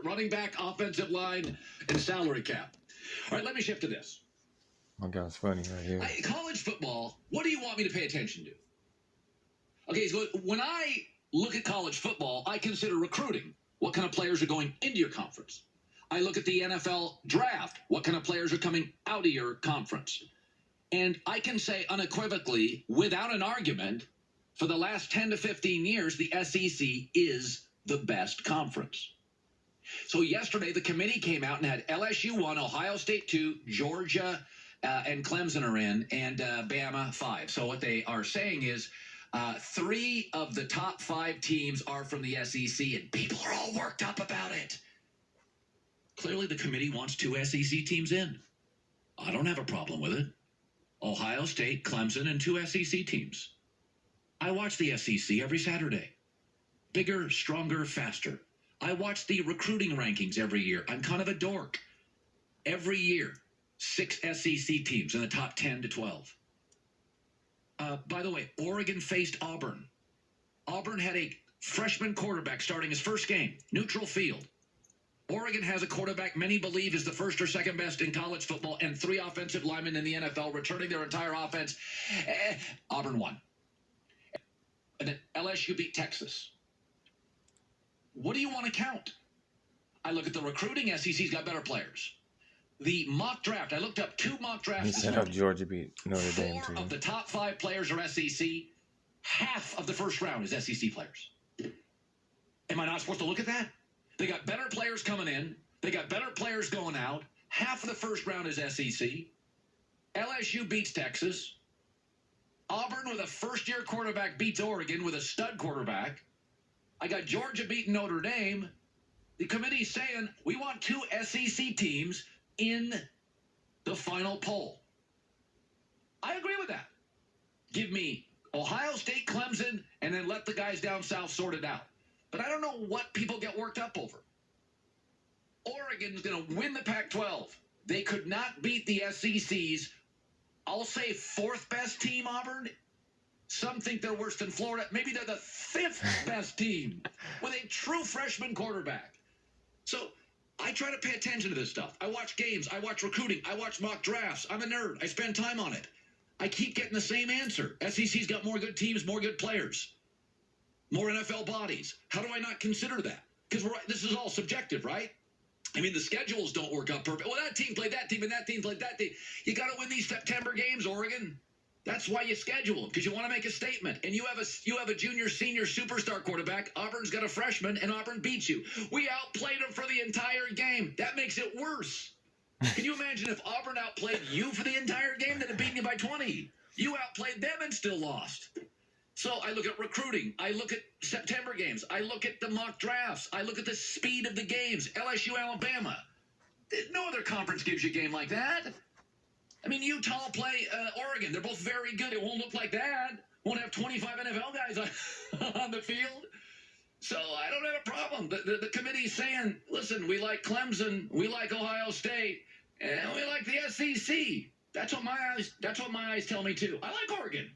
running back, offensive line, and salary cap. All right, let me shift to this. My God's funny right here. College football, what do you want me to pay attention to? Okay, so when I look at college football, I consider recruiting. What kind of players are going into your conference? I look at the NFL draft. What kind of players are coming out of your conference? And I can say unequivocally, without an argument, for the last 10 to 15 years, the SEC is the best conference. So yesterday, the committee came out and had LSU 1, Ohio State 2, Georgia and Clemson are in, and Bama 5. So what they are saying is 3 of the top 5 teams are from the SEC, and people are all worked up about it. Clearly, the committee wants 2 SEC teams in. I don't have a problem with it. Ohio State, Clemson, and 2 SEC teams. I watch the SEC every Saturday. Bigger, stronger, faster. I watch the recruiting rankings every year. I'm kind of a dork. Every year, 6 SEC teams in the top 10 to 12. By the way, Oregon faced Auburn. Auburn had a freshman quarterback starting his first game, neutral field. Oregon has a quarterback many believe is the first or second best in college football, and 3 offensive linemen in the NFL returning their entire offense. Auburn won. And then LSU beat Texas. What do you want to count? I look at the recruiting. SEC's got better players. The mock draft, I looked up 2 mock drafts. He set up Georgia beat Notre Dame too. 4 of the top 5 players are SEC. Half of the first round is SEC players. Am I not supposed to look at that? They got better players coming in. They got better players going out. Half of the first round is SEC. LSU beats Texas. Auburn with a first-year quarterback beats Oregon with a stud quarterback. I got Georgia beating Notre Dame. The committee's saying we want 2 SEC teams in the final poll. I agree with that. Give me Ohio State, Clemson, and then let the guys down south sort it out. But I don't know what people get worked up over. Oregon's going to win the Pac-12. They could not beat the SEC's, I'll say, 4th best team, Auburn. Some think they're worse than Florida. Maybe they're the 5th best team with a true freshman quarterback. So I try to pay attention to this stuff. I watch games. I watch recruiting. I watch mock drafts. I'm a nerd. I spend time on it. I keep getting the same answer. SEC's got more good teams, more good players, more NFL bodies. How do I not consider that? Because this is all subjective, right? I mean, the schedules don't work out perfect. Well, that team played that team, and that team played that team. You got to win these September games, Oregon. That's why you schedule them, because you want to make a statement. And you have a junior, senior, superstar quarterback. Auburn's got a freshman, and Auburn beats you. We outplayed them for the entire game. That makes it worse. Can you imagine if Auburn outplayed you for the entire game, they'd have beaten you by 20? You outplayed them and still lost. So I look at recruiting. I look at September games. I look at the mock drafts. I look at the speed of the games. LSU, Alabama. No other conference gives you a game like that. I mean, Utah will play Oregon. They're both very good. It won't look like that. Won't have 25 NFL guys on the field. So I don't have a problem. The committee's saying, listen, we like Clemson, we like Ohio State, and we like the SEC. That's what my eyes tell me too. I like Oregon.